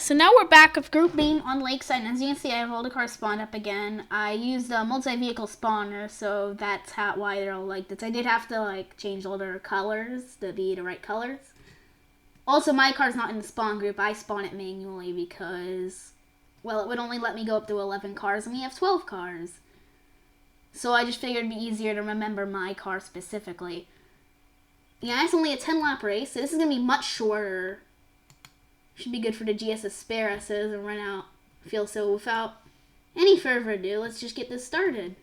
so now we're back with Group B on Lakeside, and as you can see, I have all the cars spawned up again. I used a multi-vehicle spawner, so that's why they're all like this. I did have to, like, change all their colors to be the right colors. Also, my car's not in the spawn group. I spawn it manually because, well, it would only let me go up to 11 cars, and we have 12 cars. So I just figured it'd be easier to remember my car specifically. Yeah, it's only a 10-lap race, so this is going to be much shorter. Should be good for the GS Aspera, so it doesn't run out. So without any further ado, let's just get this started.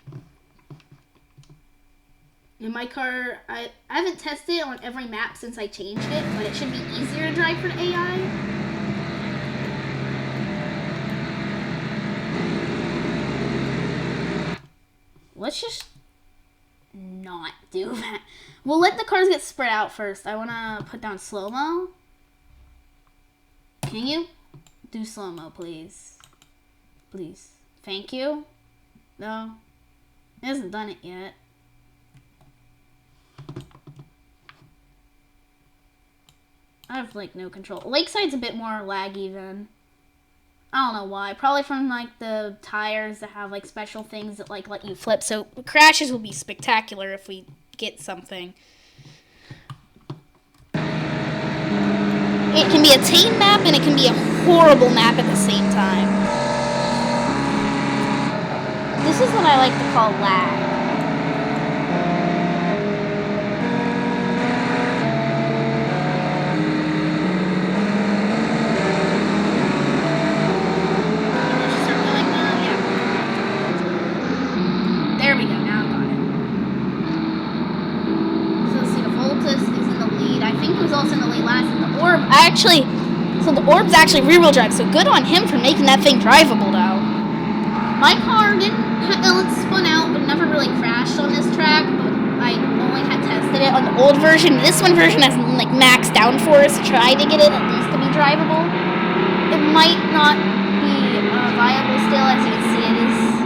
In my car, I haven't tested it on every map since I changed it, but it should be easier to drive for the AI. Let's just not do that. We'll let the cars get spread out first. I want to put down slow-mo. Can you do slow-mo, please? Please. Thank you. No. It hasn't done it yet. I have, like, no control. Lakeside's a bit more laggy than... I don't know why. Probably from, like, the tires that have, like, special things that, like, let you flip. So crashes will be spectacular if we get something. It can be a tame map, and it can be a horrible map at the same time. This is what I like to call lag. There we go, now I got it. So let's see, the Voltus is in the lead. I think it was also in the lead last. Orb, so the Orb's actually rear-wheel drive, so good on him for making that thing drivable, though. My car it spun out, but never really crashed on this track, but I only had tested it on the old version. This one version has, like, maxed downforce to try to get it at least to be drivable. It might not be viable still, as you can see, it is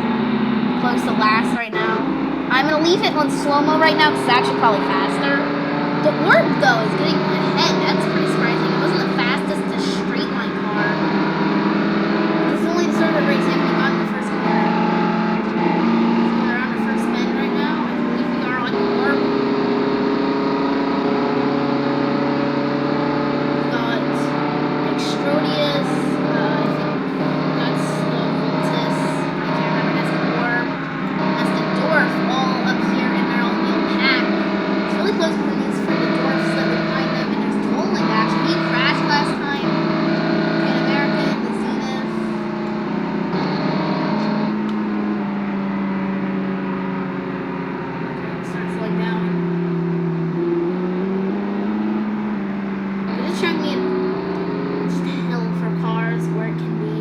close to last right now. I'm going to leave it on slow-mo right now, because it's actually probably faster. The Orb, though, is getting ahead. That's pretty surprising. It wasn't the fastest to straight line car. This is only the sort of race I haven't gotten the first corner. So we're on the first bend right now. I believe we are on the Orb. We've got Extrodius. I think that's the Voltus. I can't remember. That's the Orb. That's the Dwarf all up here in their own little pack. It's really close to these for the Dwarfs that were behind them, and there's tolling actually. He crashed last time. Pan American, the Zenith. Okay, start slowing down. But it's trying to be just a hill for cars where it can be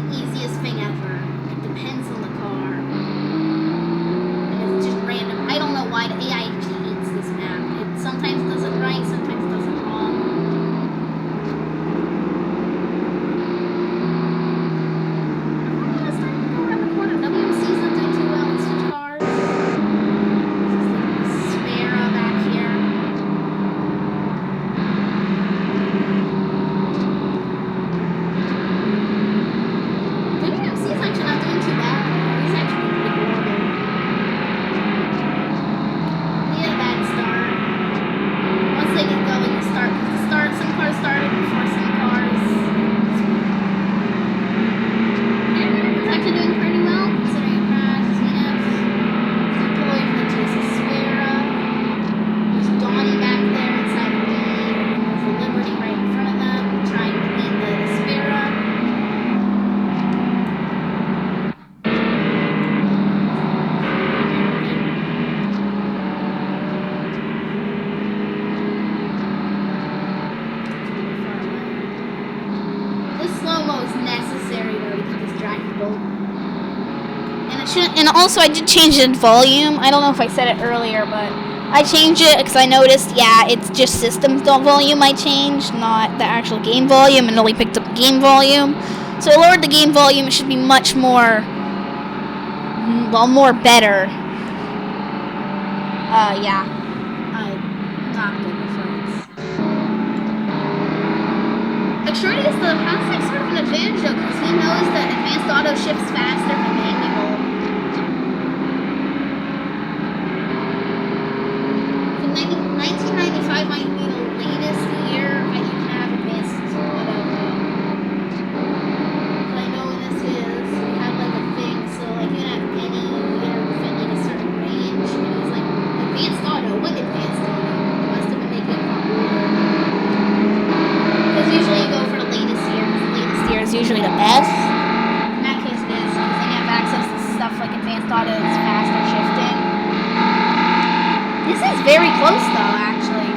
the easiest thing ever. It depends on the car. And it's just random. I don't know why the AI hates this map. It sometimes does it right, sometimes does it wrong. I'm almost starting to go around the corner. WMC's not doing too well in switch cars. This is like the Spera back here. WMC's actually not doing too bad. He's actually pretty horrible. He had a bad start. Once they get going, some cars started before some cars. American's actually doing pretty well, considering a crash. Zenith. Deployed for the GS Aspera. There's Donnie back there inside of me. And there's the Liberty right in front of them, trying to beat the Aspera. This slow-mo is necessary though to keep this drivable. And also I did change the volume. I don't know if I said it earlier, but I changed it because I noticed, yeah, it's just system volume I changed, not the actual game volume, and only picked up game volume. So I lowered the game volume. It should be much more, well, more better. Yeah. I'm not good with friends. Extraordus though has like sort of an advantage though, because he knows that advanced auto shifts faster than manual. So 1995 might be the latest year that you can have advanced auto. But I know when this is, we have like a thing, so like you can have any year within like a certain range. And it was like advanced auto. What advanced auto? It must have been making it popular. Because usually you go for the latest year. The latest year is usually the best. In that case, it is because then you have access to stuff like advanced auto that's faster shifting. This is very close though, actually.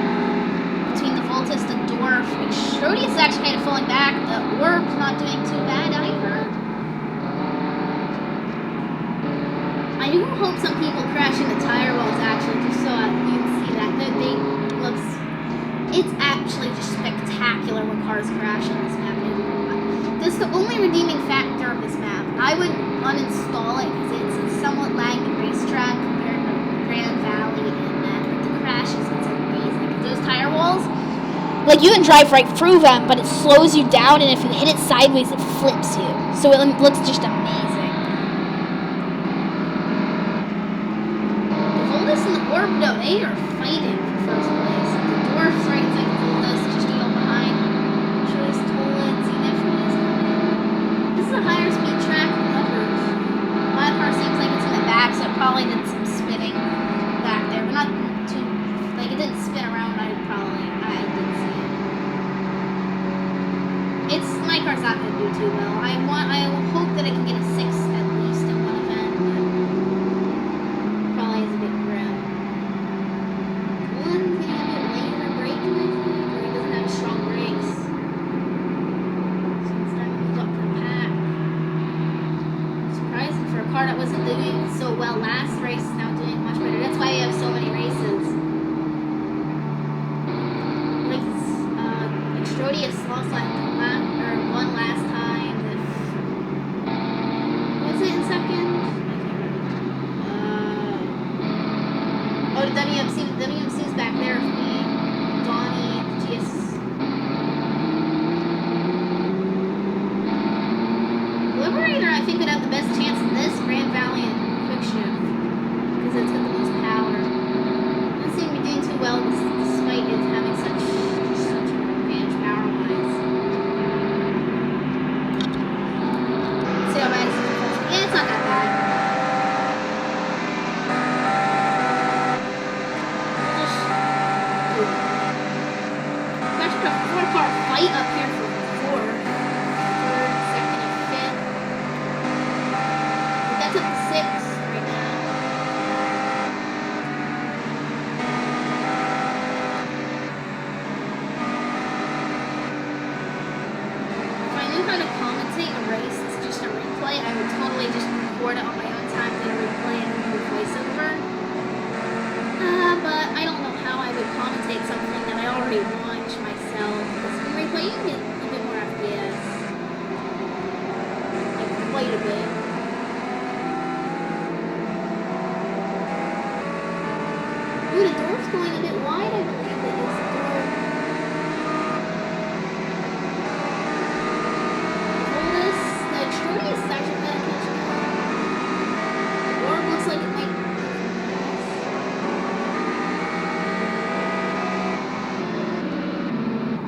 Between the Voltus and Dwarf. Extraordus is actually kind of falling back. The Orb's not doing too bad either. I do hope some people crash into tire walls actually, just so you can see that. They looks. It's actually just spectacular when cars crash on this map. That's the only redeeming factor of this map. I would uninstall it because it's a somewhat laggy racetrack compared to Grand Valley and that. But the crashes, it's amazing. Those tire walls, like you can drive right through them, but it slows you down, and if you hit it sideways, it flips you. So it looks just amazing. The Voltus and the Orb, though, they are fighting for first place. The Dwarf's right second Voltus, just a little behind. Choice Tolan, Zenith is coming. This is a higher speed track than others. My car seems like it's in the back, so it probably did some spinning back there, but not too, like it didn't spin around. I didn't see it. My car's not going to do too well. I hope that I can get a 6 at least in one event, but probably is a bit grim. One thing a bit late for braking, I think, or he doesn't have strong brakes. So it's starting to move up to the pack. Surprising for a car that wasn't doing so well last race, is now doing much better. That's why you have so many races. Like Extraordus lost won last time. Was it in second? Oh, the WMC's back there for me. Donnie, GS. Liberator, I think, would have the best chance in this Grand Valley and Quick Shift because it's got the most power. It doesn't seem to be doing too well despite it having such advantage power-wise. See how bad it is. Yeah, it's not that bad. Actually, a 4-car fight up here for 4th, 3rd, 2nd, and 5th. But that's up to 6 right now. If I knew how to commentate a race, it's just a replay, I would totally just record it on my own time, then replay it and do a voiceover. But I don't know how I would commentate something that I already watched myself. Because in replay, you can get a bit more FPS. Like, quite a bit. Ooh, the door's going a bit wide, I believe it is the door. The Extraordus is actually kind of catching up. The orb looks like it might.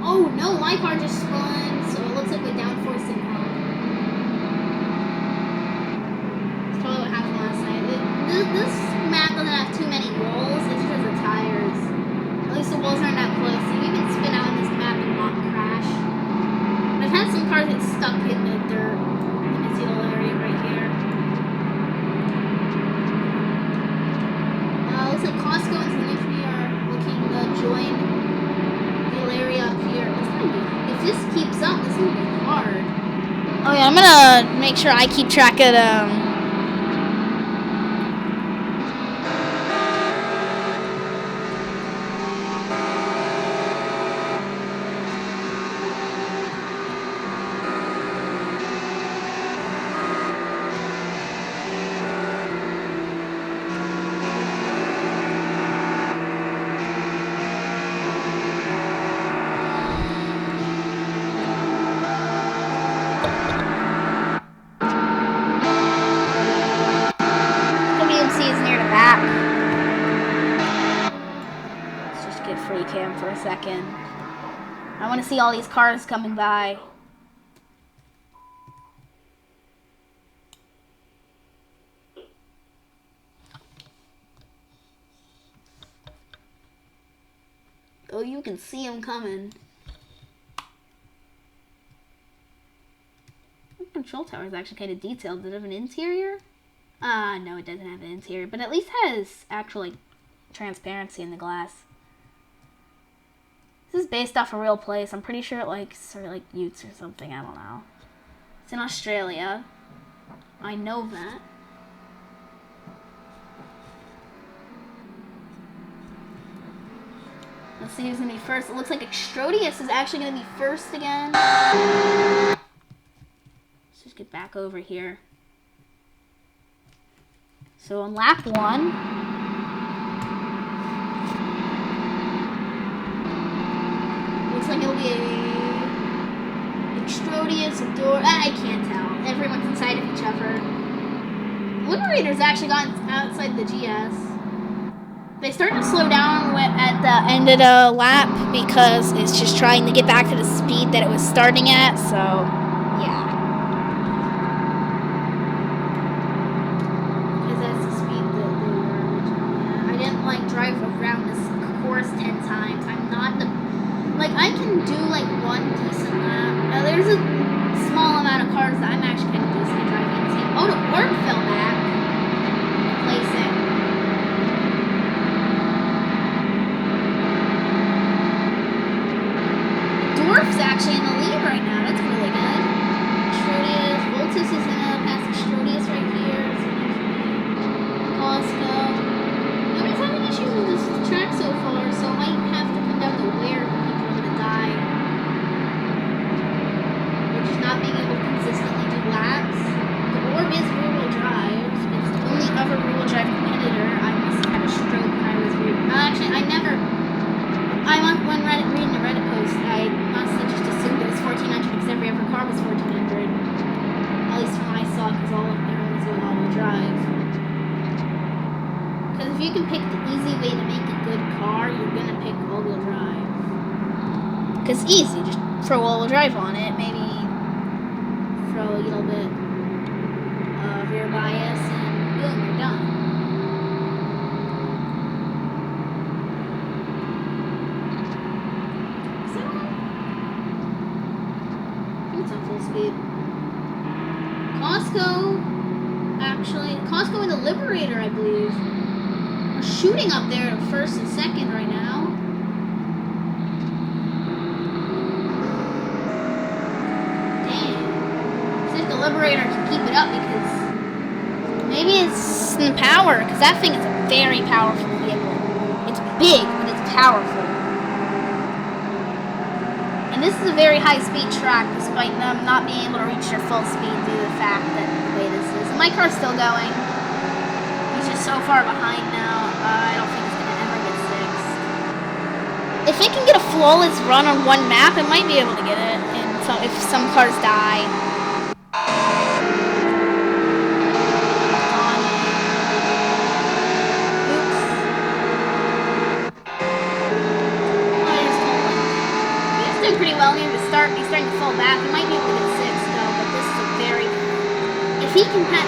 Oh no, my car just spun, so it looks like we're downforcing home. It's probably what happened last night. This map doesn't have too many rolls, it's because of tires. At least the rolls aren't that close, so you can spin out on this map and not crash. But I've had some cars get stuck hitting the dirt. You can see the area right here. Looks like Costco and Zenith are looking to join the area up here. If this keeps up, this is going to be hard. Oh yeah, I'm going to make sure I keep track of a second. I want to see all these cars coming by. Oh, you can see them coming. The control tower is actually kind of detailed. Does it have an interior? No, it doesn't have an interior, but at least has actual like transparency in the glass. This is based off a real place. I'm pretty sure it like sort of like Utes or something. I don't know. It's in Australia. I know that. Let's see who's gonna be first. It looks like Extrodius is actually gonna be first again. Let's just get back over here. So on lap 1, looks like it'll be a Extrodius, a door. I can't tell. Everyone's inside of each other. Liberator's actually gotten outside the GS. They started to slow down at the end of the lap because it's just trying to get back to the speed that it was starting at. So yeah. Drive around this course 10 times. I'm not the... Like, I can do, like, one decent lap. There's a small amount of cars that I'm actually kind of decent at driving in this game. Oh, the orb fell back. Replace it. Dwarf's actually in the lead right now. That's really good. Extrodius. Voltus is going to pass Extrodius right here. Costco. Nobody's having issues with this track so far, so I might have to come down to where people are going to die. We're just not being able to consistently do laps. The orb is rear-wheel drive. It's the only other rear-wheel drive competitor. I must have had a stroke when I was actually, I never... When reading the Reddit post, I must have just assumed it was 1400 because every other car was 1400. At least when I saw it, because everyone was going all-wheel drive. Because if you can pick the easy way to make a good car, you're going to pick all-wheel drive. Because easy, just throw all-wheel drive on it, maybe throw a little bit of rear bias, and boom, you're done. Is that on? I think it's on full speed. Costco and the Liberator, I believe. Shooting up there first and second right now. Damn. See if the Liberator can keep it up because maybe it's in the power because that thing is a very powerful vehicle. It's big, but it's powerful. And this is a very high-speed track despite them not being able to reach their full speed due to the fact that the way this is. And my car's still going. He's just so far behind now. I don't think it's going to ever get fixed. If it can get a flawless run on one map, it might be able to get it if some cars die. He's doing pretty well near the start. He's starting to fall back. He might be able to get 6 though, but this is a very... If he can get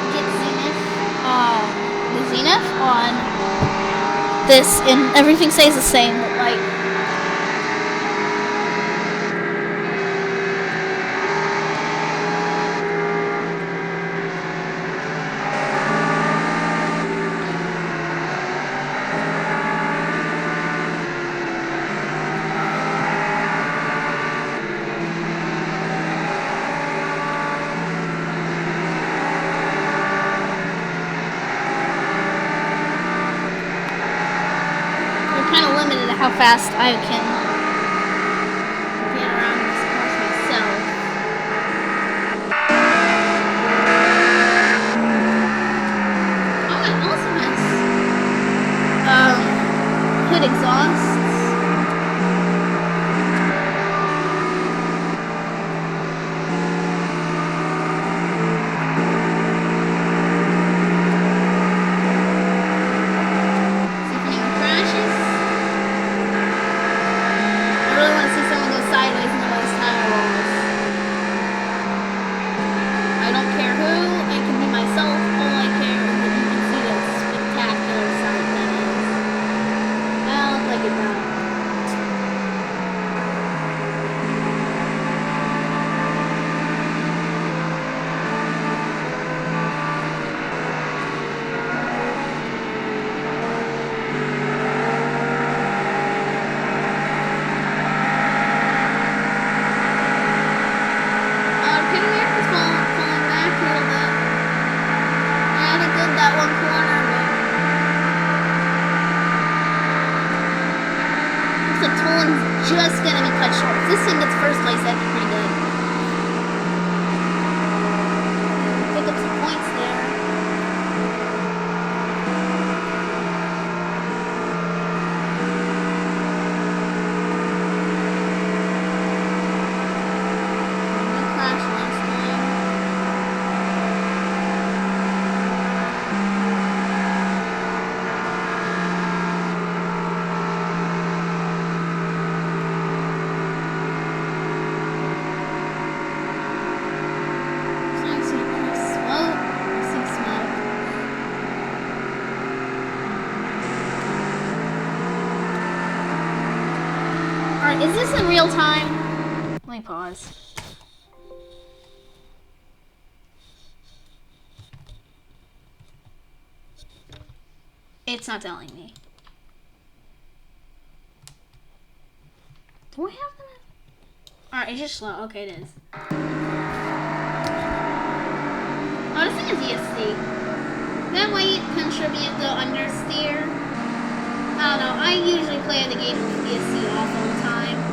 Zenith on this, and everything stays the same, but like how fast I can get around this course myself. Oh, it also has hood exhausts. See if anyone crashes. just gonna be cut short. If this thing gets first place, that'd be pretty good. Pick up some points there. Is this in real time? Let me pause. It's not telling me. Do I have them? Alright, it's just slow. Okay, it is. Oh, this thing is ESC. That might contribute to understeer. I don't know. I usually play the game with ESC off all the time.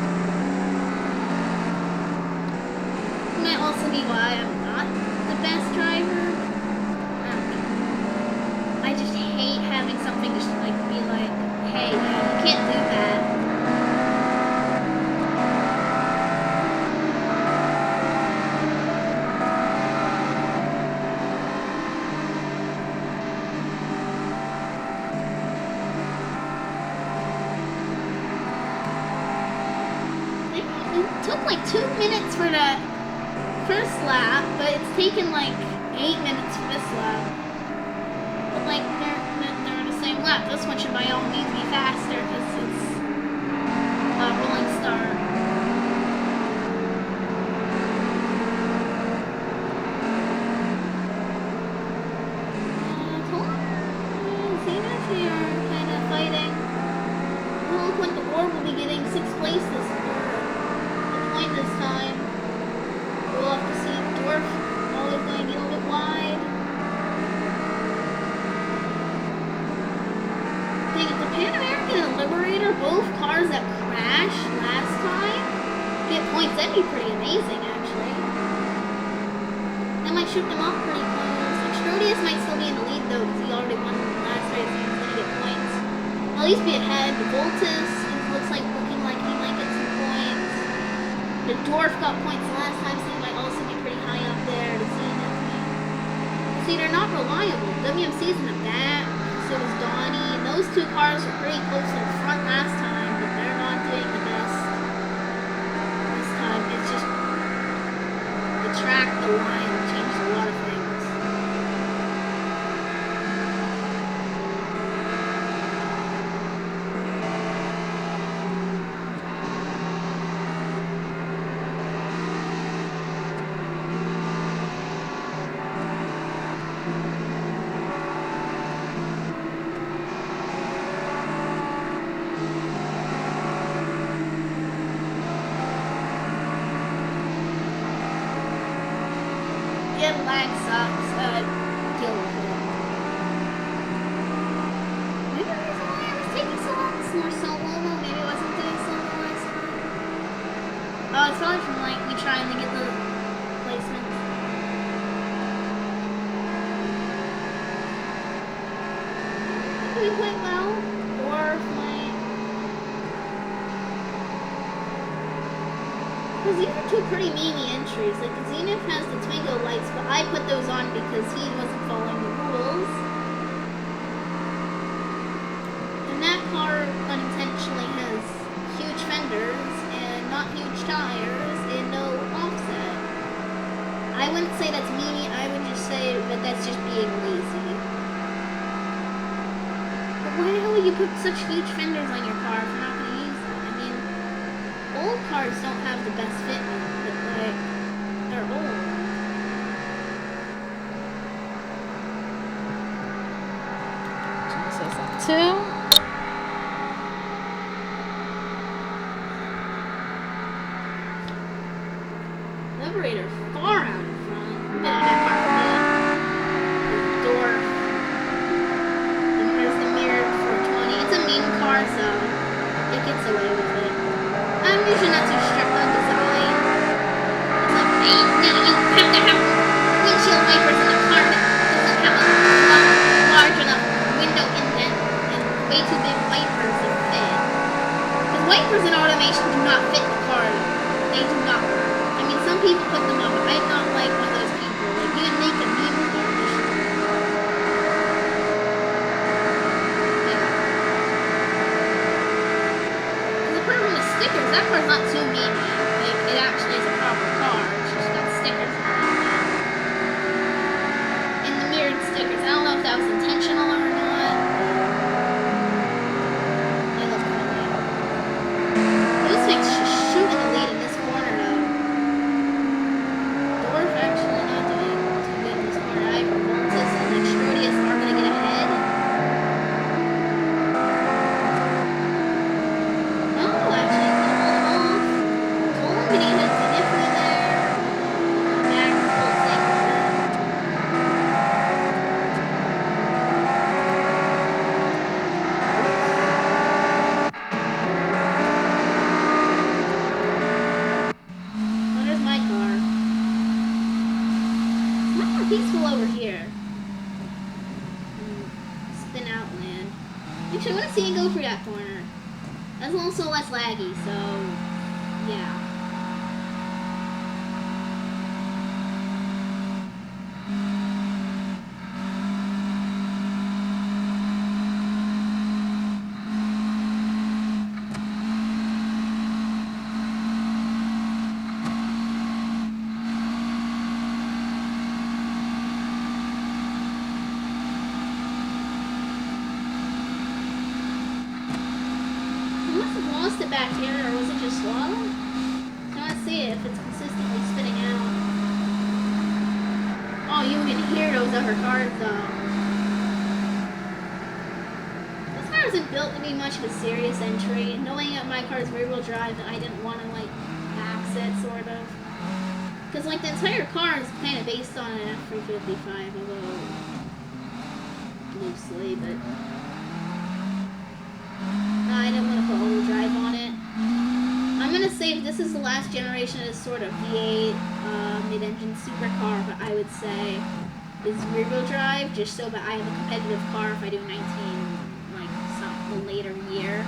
Might also be why I'm not the best driver. I don't know. I just hate having something just like be like, hey, you can't do that. It took like 2 minutes for the first lap, but it's taken like 8 minutes for this lap. But like they're in the same lap. This one should by all means be faster because it's a rolling start. Zenith here kind of fighting. Well, look when the orb will be getting 6th place this time. We'll have to see Dwarf always going to be a little bit wide. Dang, if the Pan American and Liberator, both cars that crashed last time, get points, that'd be pretty amazing actually. That might shoot them off pretty close. Extrodius might still be in the lead though, because he already won last race and he's going to get points. At least be ahead. The Voltus looks like looking like he might get some points. The Dwarf got points last time, so he might also be pretty high up there. The Zenith. See, they're not reliable. WMC's in the back, so is Donnie. And those two cars were pretty close to the front last time, but they're not doing the best this time. It's just the track, the line changed a lot of things. Lag sucks. Deal with it. Maybe the reason why I was taking so long is more solo. Maybe I wasn't doing solo last time. Oh, it's probably from like me trying to get the placements. We played well, or my. Because these are two pretty meaty entries. Like, the Zenith has the Twingo lights, but I put those on because he wasn't following the rules. And that car unintentionally has huge fenders and not huge tires and no offset. I wouldn't say that's meaty, I would just say that that's just being lazy. But why the hell would you put such huge fenders on your car if you're not going to use them? I mean, old cars don't have the best fitment, but like, they're old. Say something too. Liberator far out in front. Bit of that car from the door. And there's the mirror 420. It's a mean car, so it gets away with it. I put them up. I'm not like one of those people. Like, you can make a meme with them. The problem with stickers, that car's not too mean. Like, it actually is a proper car. It's just got stickers on it. And the mirrored stickers. I don't know if that was intentional or not. They look funny. Those things just shooting the lead in this corner, though. Dwarf actually not doing too good in this corner. Either Voltus and Extrodius are going to get ahead. Oh, actually, he's going to hold him off. Told him he had significantly there. Max full second. Oh, there's my car. It's much more peaceful over here. Spin out land. Actually, I want to see you go through that corner. That's also less laggy, so yeah. Lost it back here, or was it just slow? I want to see it if it's consistently spinning out. Oh, you can hear those other cars though. This car isn't built to be much of a serious entry. Knowing that my car is rear-wheel drive, and I didn't want to like axe it, sort of. Because like the entire car is kind of based on an F355, although loosely, but. I didn't want to put all-wheel drive on it. I'm going to say this is the last generation of this sort of V8 mid-engine supercar, but I would say is rear-wheel drive, just so that I have a competitive car if I do 19, like, some later year.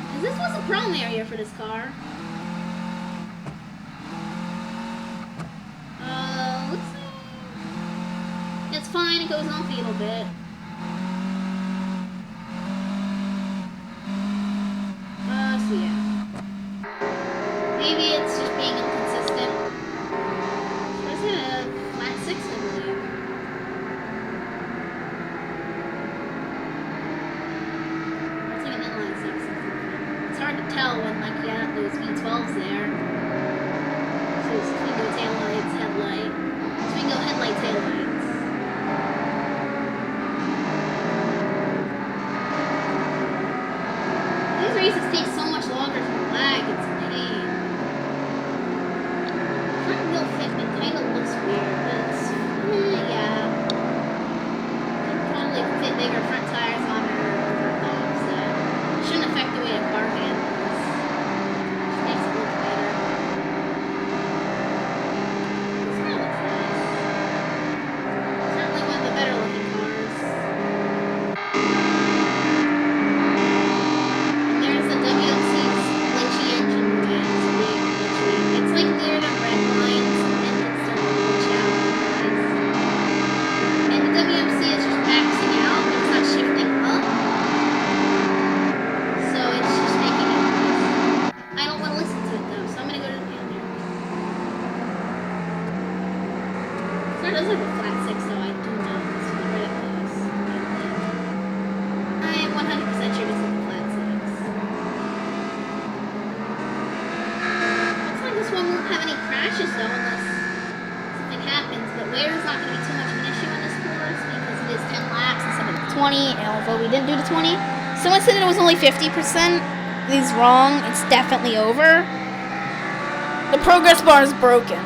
Because this was a problem area for this car. Let's see. It's fine, it goes off a little bit. So yeah. Maybe it's just being inconsistent. So it's in a flat 6, I believe. It's like an inline 6. It's hard to tell when like you have those V12s there. So it's Twingo taillights, headlight. Twingo headlight, taillights. These races take so much longer to lag, it's a pain. Front wheel fitment kind of looks weird, but it's, yeah. Could probably fit bigger front tires on her offset. It shouldn't affect the way the car handles. Which makes it look better. This car looks nice. Certainly one of the better looking cars. There's the WLC's glitchy engine way. It's like near the red lines, and engines start to glitch out. And the WMC is just maxing out, but it's not shifting up. So it's just making it nice. I don't want to listen to it though, so I'm going to go to the pan there. So it does have a flat 6 though, I do know. This is where it goes. I am 100% sure this is a flat 6. This one won't have any crashes though unless something happens, but wear is not going to be too much of an issue on this course because it is 10 laps instead of 20, and although we didn't do the 20, someone said it was only 50%. He's wrong, it's definitely over. The progress bar is broken.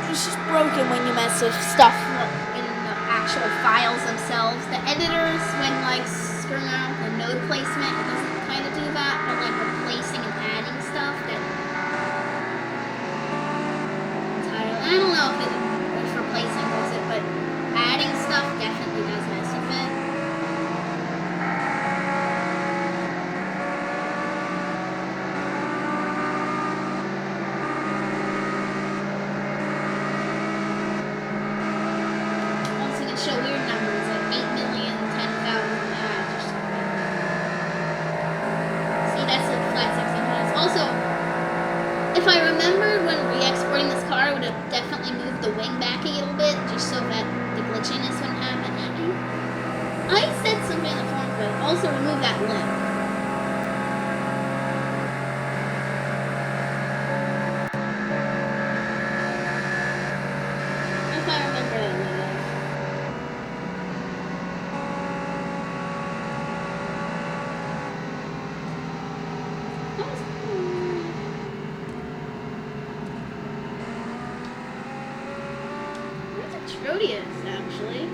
It's just broken when you mess with stuff in the actual files themselves. The editors, when like screwing around with the node placement, it doesn't kind of do that, but like replacing and adding stuff that entirely, I don't know if it was replacing, was it, but adding stuff definitely does mess with it. Also, if I remembered when re-exporting this car, I would have definitely moved the wing back a little bit, just so that the glitchiness wouldn't happen. I said something in the forums, but also remove that lip. If I remember that lip. Trodius, actually.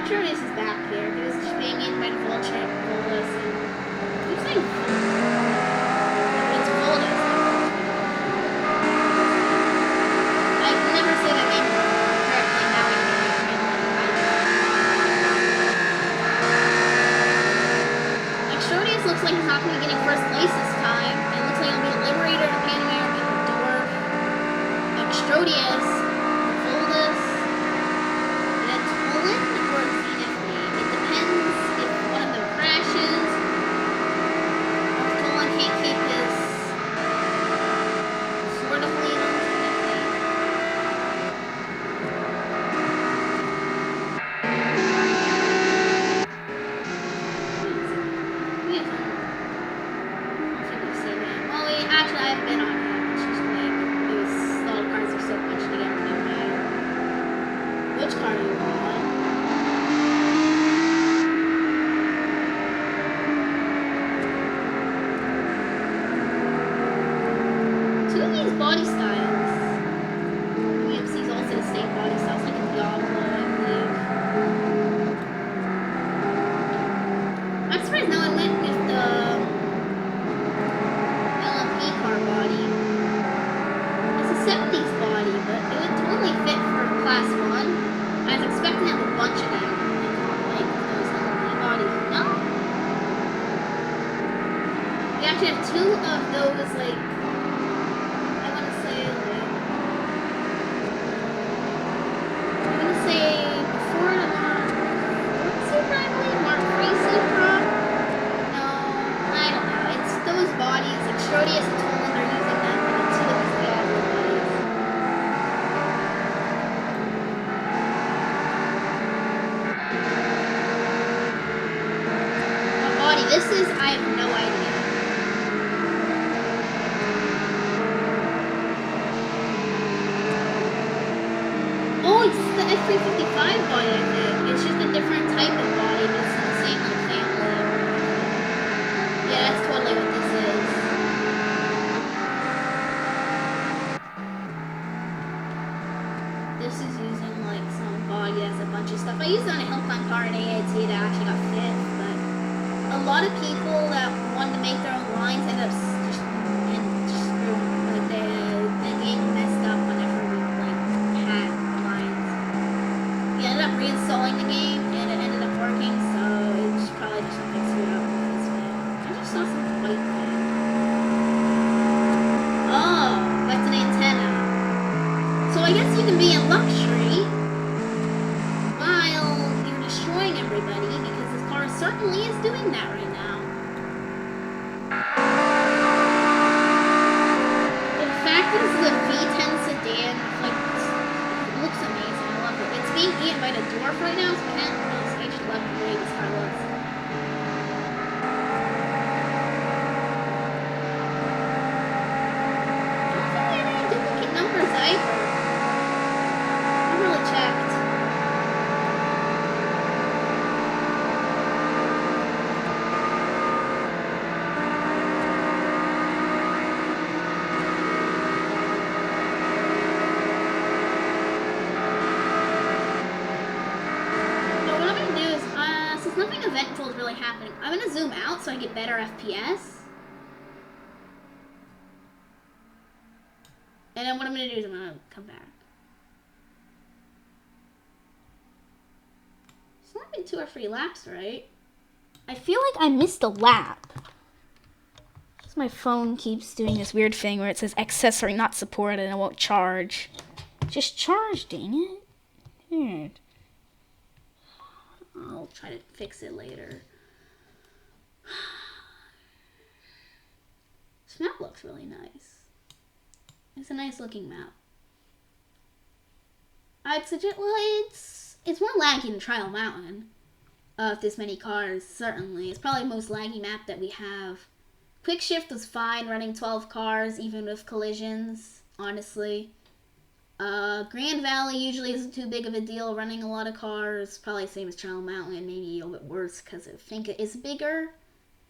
Trodius is back here. He was just being eaten by the vulture. Volus, and I'm saying it's Volus. I can never say that name correctly now. Like, Trodius looks like he's not going to be getting first place this time. It looks like he'll be the Liberator, the Pan American, the Dwarf. Like, Trodius. Body styles. EMC's also the same body styles, like in Diablo, I believe. I'm surprised no one went with the LMP car body. It's a 70s body, but it would totally fit for Class 1. I was expecting to have a bunch of them, like those LMP bodies. No? We actually have 2 of those, like, this is, I have no idea. Oh, it's the F355 body, I think. It's just a different type of body, but it's in the same like, family. Yeah, that's totally what this is. This is using like some body that has a bunch of stuff. I used it on a hill climb car in AAT that actually got fit, but a lot of people that wanted to make their own lines ended up just screwing, like the game messed up whenever we like had the lines. We ended up reinstalling the game and it ended up working, so it's probably just something screwed up with this bit. I just saw some white thing. Oh, that's an antenna. So I guess you can be in luxury while you're destroying everybody, because this car certainly is doing that right now. The fact that this is a V10 sedan, like, it looks amazing. I love it. It's being eaten by the dwarf right now, so I can't really say I just love the way this car looks. I don't think we have any duplicate numbers either. I really checked. Nothing eventful is really happening. I'm gonna zoom out so I get better FPS. And then what I'm gonna do is I'm gonna come back. It's not been 2 or 3 laps, right? I feel like I missed a lap. Just my phone keeps doing this weird thing where it says accessory not supported and it won't charge. Just charge, dang it. Weird. I'll try to fix it later. looks really nice. It's a nice looking map. I'd suggest, well, it's more laggy than Trial Mountain. If there's many cars, certainly. It's probably the most laggy map that we have. Quick Shift was fine running 12 cars, even with collisions, honestly. Grand Valley usually isn't too big of a deal running a lot of cars. Probably the same as Trial Mountain, maybe a little bit worse because I think it is bigger.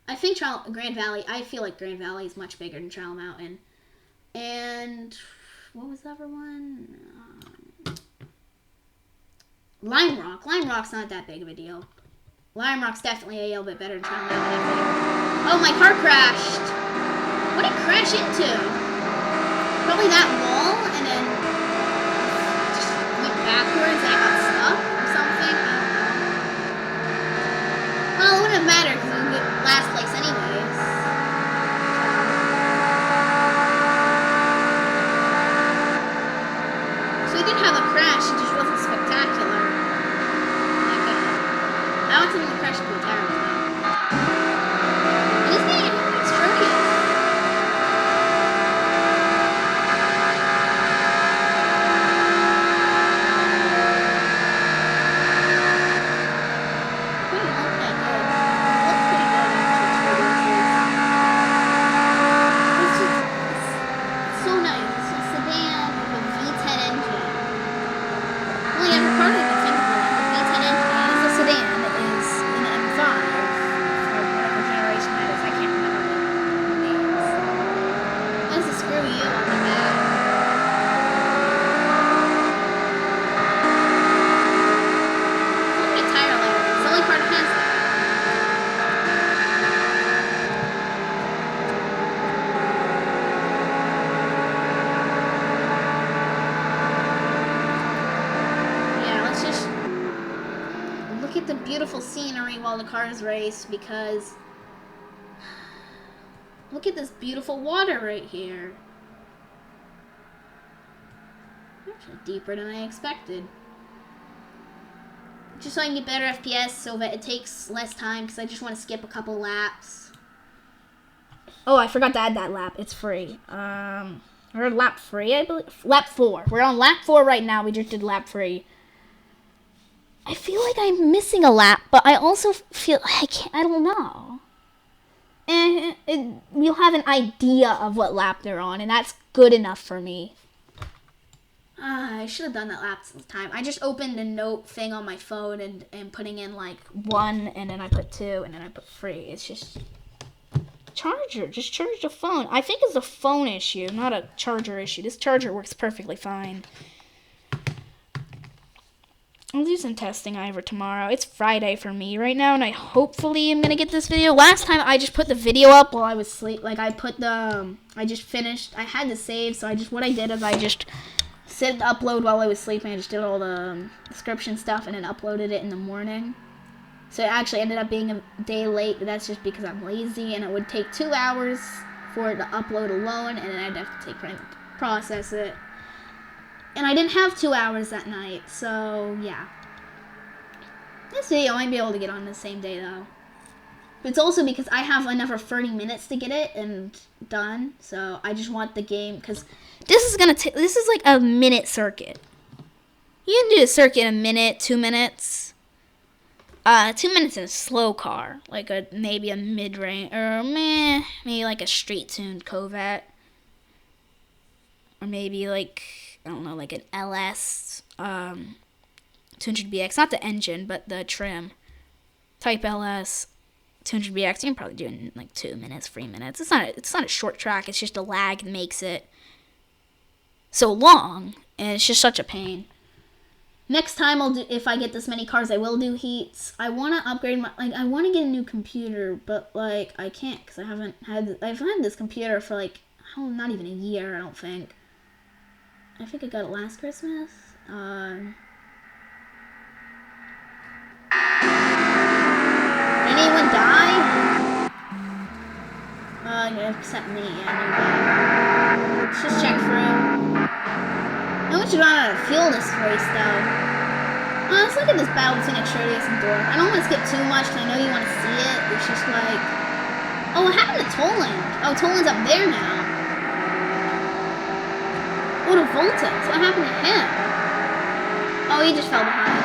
I think Grand Valley, I feel like Grand Valley is much bigger than Trial Mountain. And what was the other one? Lime Rock. Lime Rock's not that big of a deal. Lime Rock's definitely a little bit better than Trial Mountain, I think. Oh, my car crashed. What did it crash into? Probably that wall, and then just went backwards and I got stuck or something. I don't know. Well, it wouldn't have mattered because we were last place anyways. So we did have a crash, it just wasn't spectacular. I want something to crash into a tire with me. This game is furious. Beautiful scenery while the cars race, because look at this beautiful water right here. Actually deeper than I expected. Just so I can get better FPS so that it takes less time, because I just want to skip a couple laps. Oh, I forgot to add that lap. It's free. We're on lap 3, I believe. Lap 4. We're on lap 4 right now. We just did lap 3. I feel like I'm missing a lap, but I also feel I don't know. And you'll have an idea of what lap they're on, and that's good enough for me. I should have done that lap this time. I just opened a note thing on my phone and putting in like 1, and then I put 2, and then I put 3. It's just charger. Just charge the phone. I think it's a phone issue, not a charger issue. This charger works perfectly fine. I'll do some testing over tomorrow. It's Friday for me right now, and I hopefully am gonna get this video. Last time I just put the video up while I was asleep. Like I just finished. I had to save, so what I did is I just said upload while I was sleeping. I just did all the description stuff and then uploaded it in the morning. So it actually ended up being a day late, but that's just because I'm lazy, and it would take 2 hours for it to upload alone, and then I'd have to take time to process it. And I didn't have 2 hours that night, so yeah. This video I might be able to get on the same day though. But it's also because I have another 30 minutes to get it and done. So I just want the game, because this is like a minute circuit. You can do a circuit in a minute, 2 minutes. 2 minutes in a slow car, like maybe a mid-range, or maybe like a street-tuned Corvette. Or maybe like, I don't know, like an LS 200BX, not the engine, but the trim. Type LS 200BX, you can probably do it in like 2 minutes, 3 minutes. It's not a short track, it's just a lag that makes it so long, and it's just such a pain. Next time if I get this many cars, I will do heats. I want to upgrade I want to get a new computer, but like I can't, because I've had this computer for like, not even a year, I don't think. I think I got it last Christmas. Anyone die? Yeah, except me. Yeah, no die. Let's just check through. No one should run out of fuel this race, though. Let's look at this battle between Atrodius and Dork. I don't want to skip too much, because I know you want to see it. It's just like... Oh, what happened to Toland? Oh, Toland's up there now. to Voltas. What happened to him? Oh, he just fell behind.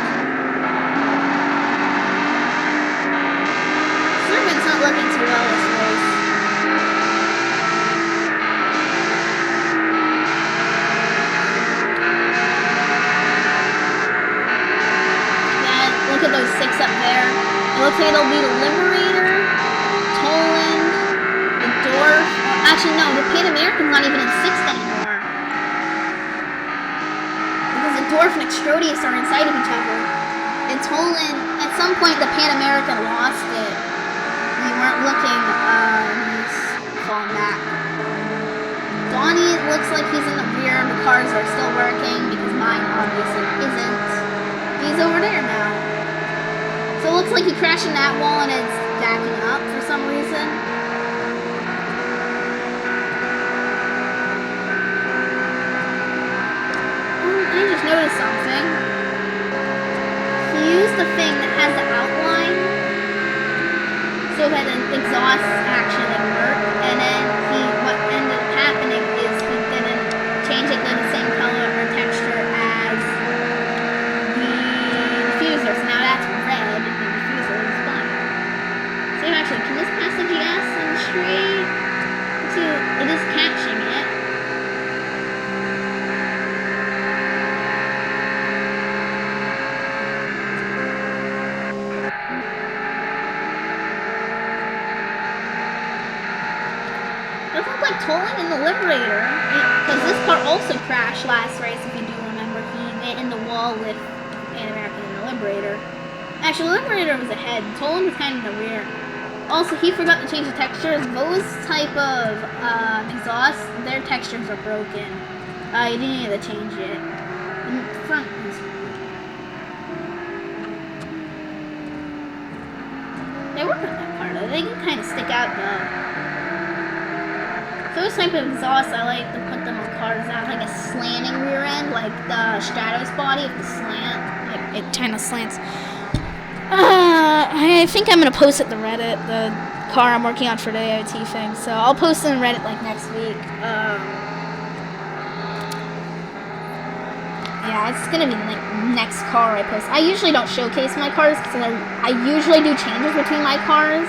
Servant's not looking too well this race. Yeah, look at those 6 up there. It looks like it'll be the Liberator, Toland, the Dwarf. Actually, no, the Pan American's not even in 6th anymore. Because the Dwarf and Extrodius are inside of each other. And Toland, at some point, the Pan American lost it. We weren't looking, he's falling back. Donnie, it looks like he's in the rear. The cars are still working because mine obviously isn't. He's over there now. So it looks like he crashed in that wall and it's backing up for some reason. I just noticed something. He used the thing that has the outline so that an exhaust actually worked, and then what ended up happening is he didn't change it to the same color or texture as the diffuser. So now that's red and the diffuser is black. So actually, can this pass the GS and straight? See, it is catching it. Toland in the Liberator, because this car also crashed last race, if you do remember. He went in the wall with Pan American and the Liberator. Actually, the Liberator was ahead. Toland was kind of in the rear. Also, he forgot to change the textures. Those type of exhausts, their textures are broken. You didn't need to change it. The front is... They work on that car, though. They can kind of stick out, though. Those type of exhausts, I like to put them on cars that have like a slanting rear end, like the Stratos body with the slant. Like it kind of slants. I think I'm going to post it to Reddit, the car I'm working on for the AOT thing. So I'll post it on Reddit like next week. Yeah, it's going to be the next car I post. I usually don't showcase my cars because I usually do changes between my cars.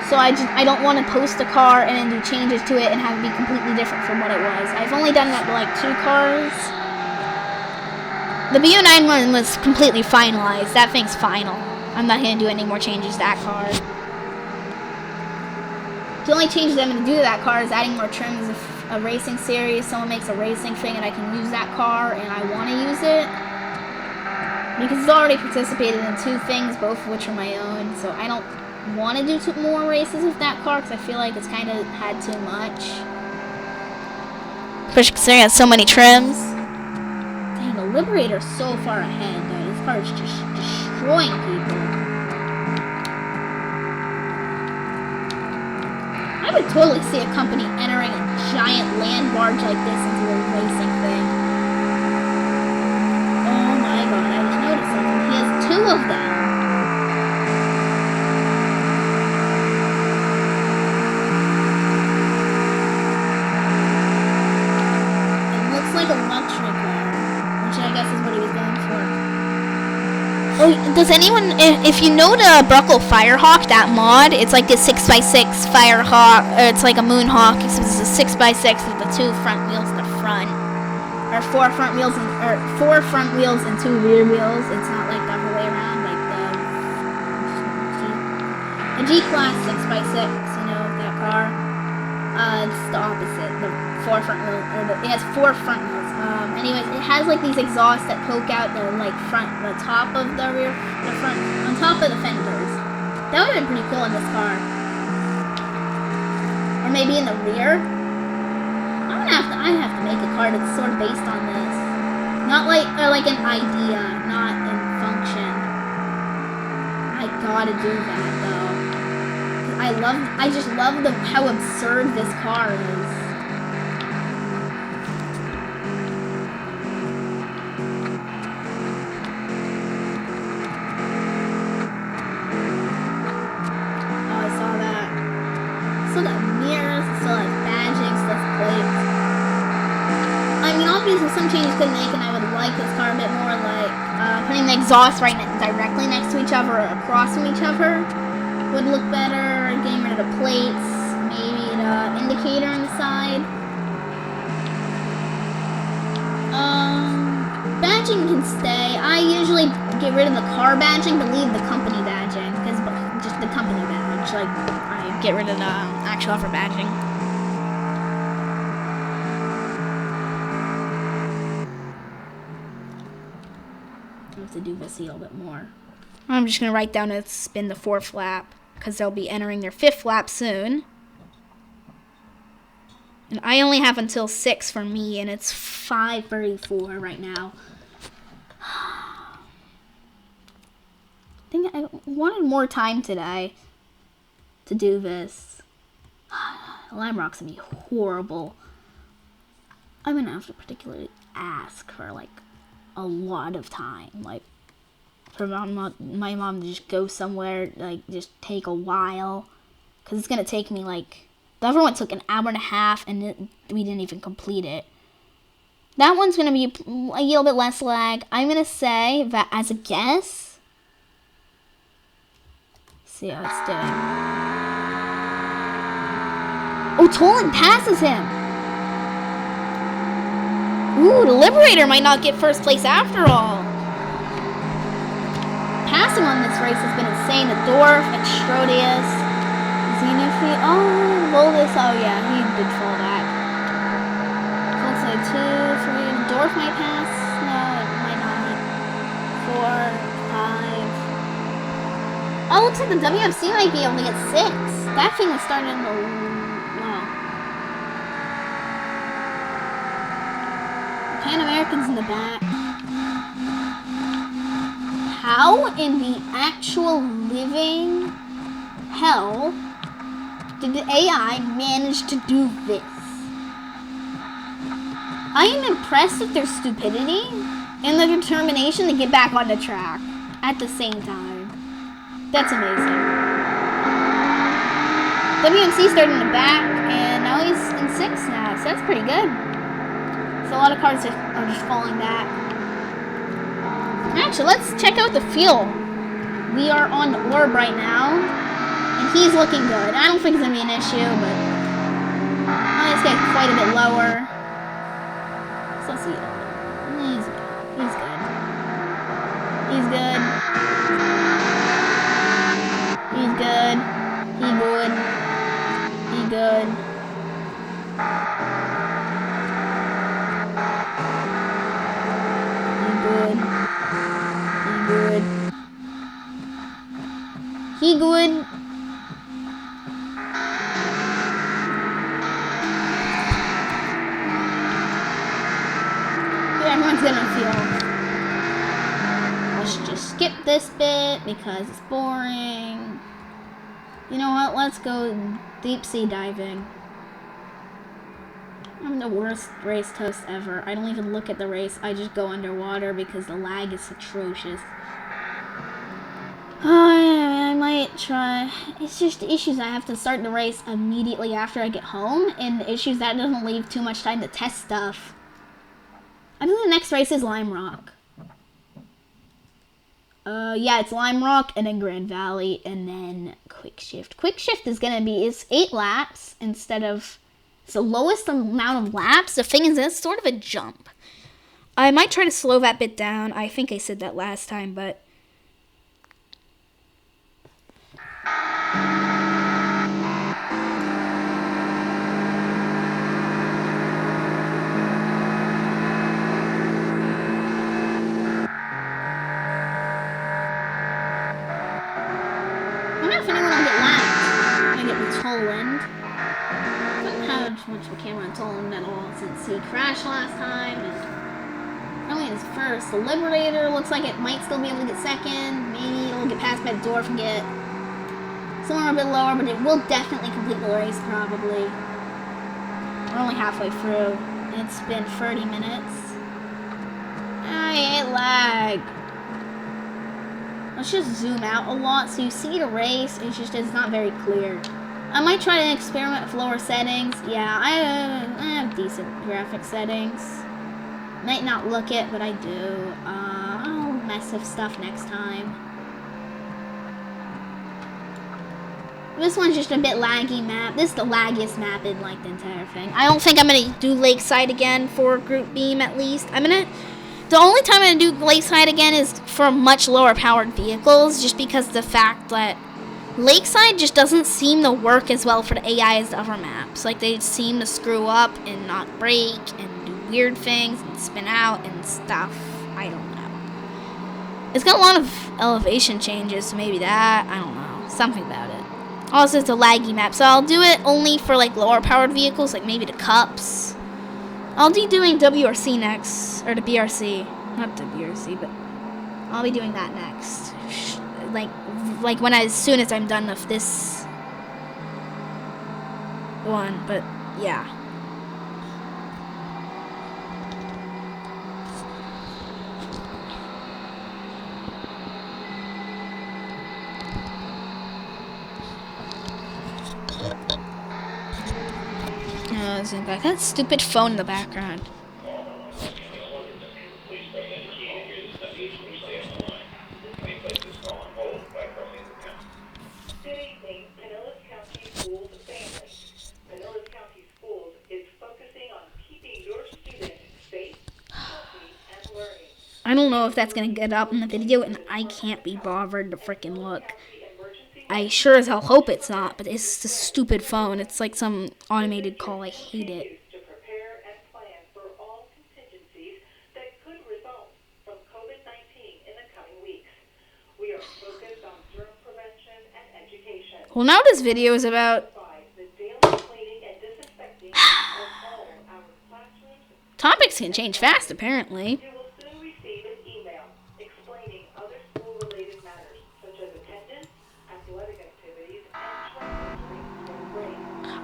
So I don't want to post a car and then do changes to it and have it be completely different from what it was. I've only done that to like 2 cars. The BO9 one was completely finalized. That thing's final. I'm not going to do any more changes to that car. The only changes I'm going to do to that car is adding more trims. If a racing series, someone makes a racing thing and I can use that car and I want to use it. Because it's already participated in 2 things, both of which are my own. So I don't want to do more races with that car because I feel like it's kind of had too much. Especially considering it has so many trims. Dang, the Liberator's so far ahead, though. This car is just destroying people. I would totally see a company entering a giant land barge like this into a racing thing. Oh my god, I just noticed something. He has 2 of them. Like a luxury car, which I guess is what he was going for. Oh, does anyone, if you know the Bruckle Firehawk, that mod, it's like this 6x6 Firehawk, or it's like a Moonhawk, except it's a 6x6 with the 2 front wheels at the front, or 4 front wheels, or 4 front wheels and 2 rear wheels. It's not like the other way around, like the G-Class 6x6, you know, that car. It's the opposite, the 4 front wheels, it has 4 front wheels. Anyways, it has like these exhausts that poke out the like the top of the rear, the front, on top of the fenders. That would have been pretty cool in this car. Or maybe in the rear. I have to make a car that's sort of based on this. Not like, or like an idea, not in function. I gotta do that though. I just love how absurd this car is. I'm mean, obviously some changes could make, and I would like this car a bit more, like putting the exhaust directly next to each other or across from each other would look better. Getting rid of the plates, maybe the indicator on the side. Badging can stay. I usually get rid of the car badging but leave the company badging, because just the company badge, like I get rid of the actual offer badging. I have to do this a little bit more. I'm just gonna write down to spin the 4th lap, because they'll be entering their 5th lap soon. And I only have until 6 for me, and it's 5:34 right now. I think I wanted more time today to do this. Lime Rock's gonna be horrible. I'm gonna have to particularly ask for like a lot of time, like for my mom to just go somewhere, like just take a while, because it's gonna take me like. The other one took an hour and a half, and we didn't even complete it. That one's going to be a little bit less lag. I'm going to say that as a guess. Let's see how it's doing. Oh, Tolan passes him. Ooh, the Liberator might not get first place after all. Passing on this race has been insane. The Dwarf, Extrodius. Oh, Volus, oh yeah, he did fall back. So let's say 2, 3, Dwarf might pass. No, it might not. 4, 5. Oh, looks like the WFC might be able to get 6. That thing was starting to wow. Pan Americans in the back. How in the actual living hell did the AI manage to do this? I am impressed with their stupidity and their determination to get back on the track at the same time. That's amazing. WMC started in the back, and now he's in 6th now, so that's pretty good. So a lot of cars are just falling back. Actually, let's check out the fuel. We are on the orb right now. And he's looking good. I don't think it's going to be an issue, but let's get quite a bit lower. So let's see. He's good. He's good. He's good. He good. He good. He good. He good. He good. Everyone's gonna feel. Let's just skip this bit because it's boring. You know what? Let's go deep sea diving. I'm the worst race host ever. I don't even look at the race. I just go underwater because the lag is atrocious. I might try. It's just the issues. I have to start the race immediately after I get home, and the issues that doesn't leave too much time to test stuff. I think the next race is Lime Rock. Yeah, it's Lime Rock, and then Grand Valley, and then Quick Shift. Quick Shift is gonna be, it's 8 laps instead of, it's the lowest amount of laps. The thing is, it's sort of a jump. I might try to slow that bit down. I think I said that last time, but Toland. Don't have much of a camera on Toland at all since he crashed last time. And probably his first. The Liberator looks like it might still be able to get 2nd. Maybe it'll get past by the Dwarf and get somewhere a bit lower, but it will definitely complete the race probably. We're only halfway through. It's been 30 minutes. I hate lag. Let's just zoom out a lot so you see the race. It's not very clear. I might try to experiment with lower settings. Yeah, I have decent graphic settings. Might not look it, but I do. I'll mess with stuff next time. This one's just a bit laggy map. This is the laggiest map in like the entire thing. I don't think I'm gonna do Lakeside again for Group Beam at least. The only time I'm gonna do Lakeside again is for much lower powered vehicles, just because the fact that Lakeside just doesn't seem to work as well for the AI as the other maps. Like they seem to screw up and not brake and do weird things and spin out and stuff. I don't know. It's got a lot of elevation changes, so maybe that. I don't know. Something about it. Also, it's a laggy map, so I'll do it only for like lower powered vehicles, like maybe the Cups. I'll be doing WRC next, or the BRC, not WRC, but I'll be doing that next. Like as soon as I'm done with this one, but yeah. Zoom back. That stupid phone in the background. I don't know if that's gonna get up in the video, and I can't be bothered to freaking look. I sure as hell hope it's not, but it's a stupid phone. It's like some automated call. I hate it. Well, now this video is about topics can change fast, apparently.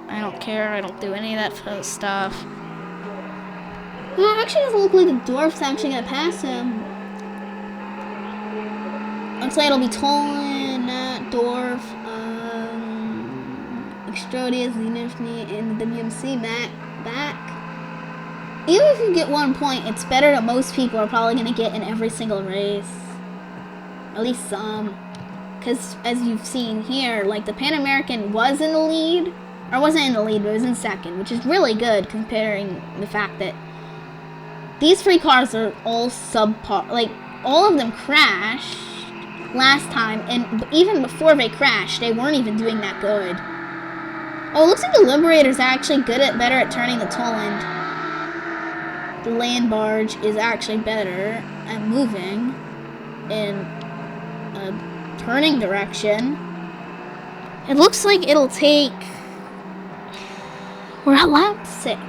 I don't care. I don't do any of that stuff. Well, it actually doesn't look like the dwarf's actually gonna pass him. Looks like it'll be Tolan, Dwarf, Extrodius, Zenithny, and the WMC back. Even if you get 1 point, it's better that most people are probably gonna get in every single race. At least some. Because as you've seen here, like the Pan American was in the lead. Or wasn't in the lead, but it was in second, which is really good considering the fact that these 3 cars are all subpar. Like, all of them crashed last time, and even before they crashed, they weren't even doing that good. Oh, it looks like the Liberator's actually better at turning the Toland. The land barge is actually better at moving in a turning direction. It looks like it'll take... We're at lap 6.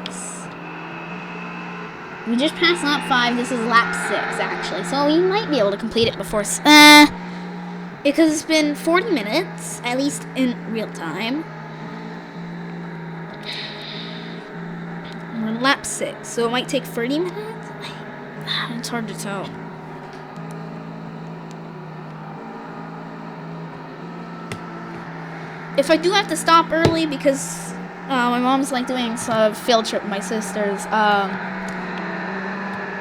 We just passed lap 5. This is lap 6, actually. So we might be able to complete it before... because it's been 40 minutes, at least in real time. We're on lap 6, so it might take 30 minutes? It's hard to tell. If I do have to stop early because... my mom's like doing a field trip with my sisters,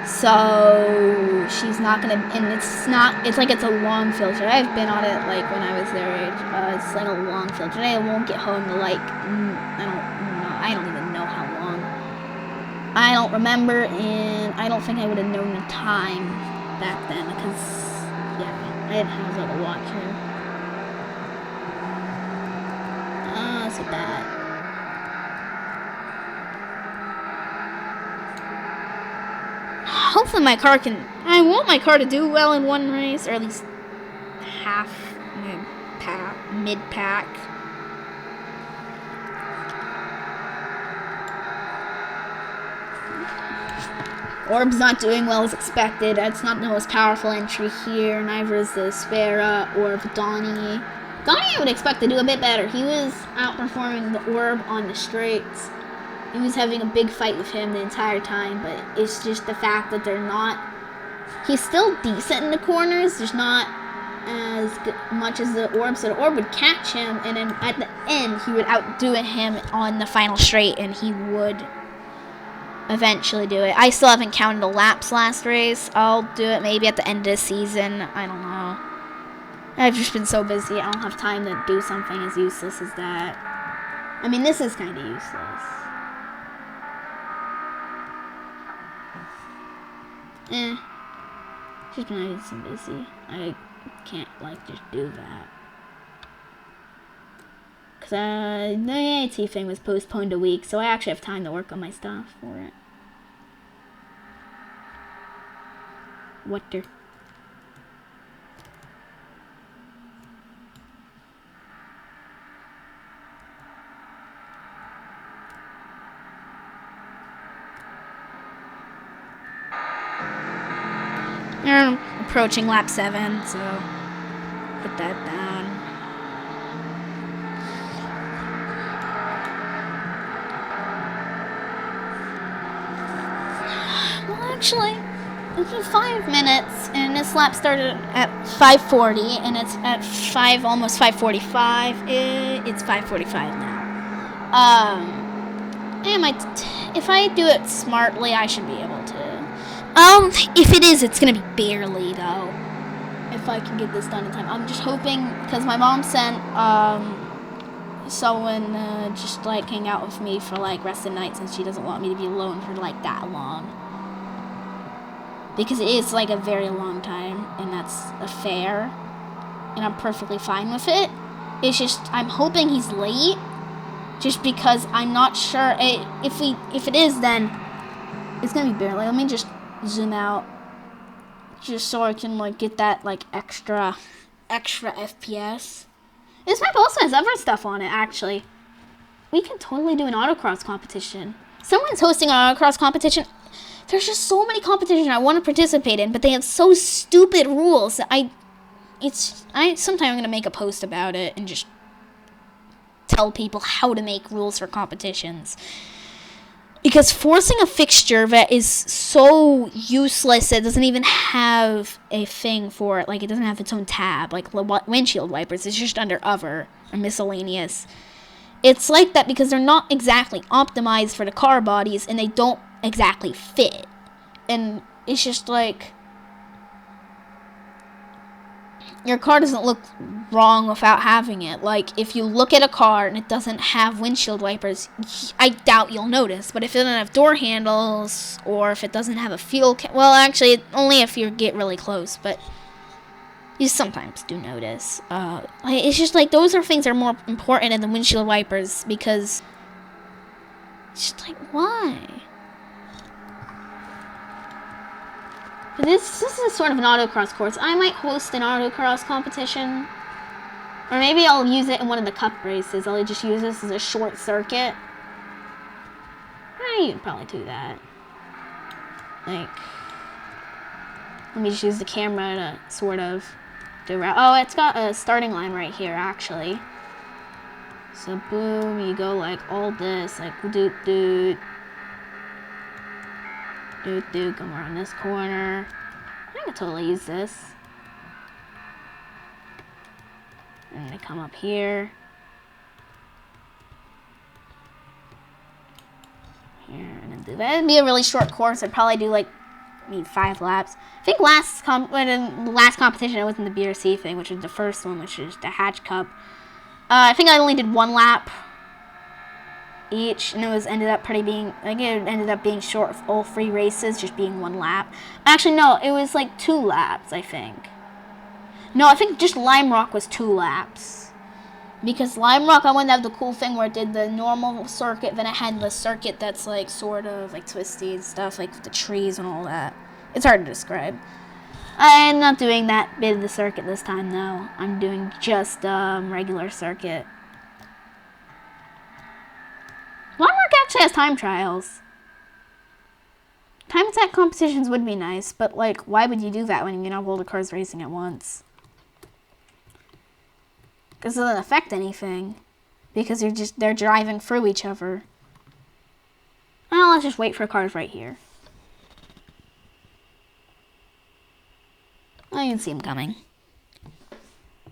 so she's not gonna, and it's like it's a long field trip. I've been on it like when I was their age. It's like a long field trip. I won't get home to like, I don't even know how long. I don't remember, and I don't think I would have known the time back then because, yeah, I didn't have like a watch here. So bad. Hopefully my car can... I want my car to do well in one race, or at least half mid-pack. Orb's not doing well as expected. It's not the most powerful entry here. Neither is the Sphera or Donnie. Donnie I would expect to do a bit better. He was outperforming the Orb on the straights. He was having a big fight with him the entire time, but it's just the fact that they're not... He's still decent in the corners, just not as much as the Orb, so the Orb would catch him, and then at the end, he would outdo him on the final straight, and he would eventually do it. I still haven't counted the laps last race. I'll do it maybe at the end of the season. I don't know. I've just been so busy. I don't have time to do something as useless as that. I mean, this is kind of useless. Just been nice and busy. I can't, like, just do that. Because the AIT thing was postponed a week, so I actually have time to work on my stuff for it. Water. We're approaching lap 7, so put that down. Well, actually, it's been 5 minutes, and this lap started at 5:40, and it's at almost 5:45. It's 5:45 now. If I do it smartly, I should be able to. If it is, it's gonna be barely, though. If I can get this done in time. I'm just hoping, because my mom sent, someone, just, like, hang out with me for, like, rest of the night, since she doesn't want me to be alone for, like, that long. Because it is, like, a very long time, and that's a fair, and I'm perfectly fine with it. It's just, I'm hoping he's late, just because I'm not sure. If it is, then it's gonna be barely. Let me just zoom out, just so I can, like, get that, like, extra FPS. This map also has other stuff on it, actually. We can totally do an autocross competition. Someone's hosting an autocross competition. There's just so many competitions I want to participate in, but they have so stupid rules that sometime I'm gonna make a post about it and just tell people how to make rules for competitions. Because forcing a fixture that is so useless, it doesn't even have a thing for it. Like, it doesn't have its own tab, like windshield wipers. It's just under other or miscellaneous. It's like that because they're not exactly optimized for the car bodies, and they don't exactly fit. And it's just like, your car doesn't look wrong without having it. Like, if you look at a car and it doesn't have windshield wipers, I doubt you'll notice. But if it doesn't have door handles, or if it doesn't have a fuel well, actually, only if you get really close, but you sometimes do notice. It's just like, those are things that are more important than the windshield wipers, because it's just like, why? This is sort of an autocross course. I might host an autocross competition. Or maybe I'll use it in one of the cup races. I'll just use this as a short circuit. You can probably do that. Like, let me just use the camera to sort of do route. Oh, it's got a starting line right here, actually. So, boom, you go like all this, like doot doot. Come around this corner. I can totally use this. And I come up here. Here, and then do that. It'd be a really short course. I'd probably do like maybe 5 laps. I think the last competition I was in the BRC thing, which was the first one, which is the Hatch Cup. I think I only did 1 lap each, and it ended up being short of all 3 races, just being 1 lap. Actually, no, it was like 2 laps, I think. No, I think just Lime Rock was 2 laps. Because Lime Rock, I wanted to have the cool thing where it did the normal circuit, then it had the circuit that's like sort of like twisty and stuff, like the trees and all that. It's hard to describe. I'm not doing that bit of the circuit this time, though. I'm doing just regular circuit. Lime Rock actually has time trials. Time attack competitions would be nice, but like, why would you do that when you have all the cars racing at once? Because it doesn't affect anything. Because they're driving through each other. Well, let's just wait for cars right here. I can see them coming.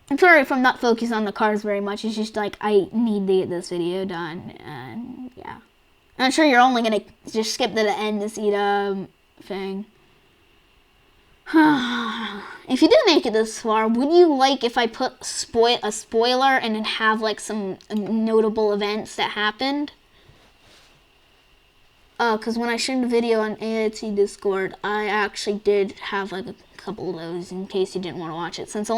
I'm sorry if I'm not focused on the cars very much. It's just like, I need to get this video done, and yeah. I'm sure you're only gonna just skip to the end to see the thing. If you didn't make it this far, would you like if I put a spoiler and then have like some notable events that happened? Because when I shared the video on AIT Discord, I actually did have like a couple of those in case you didn't want to watch it. Since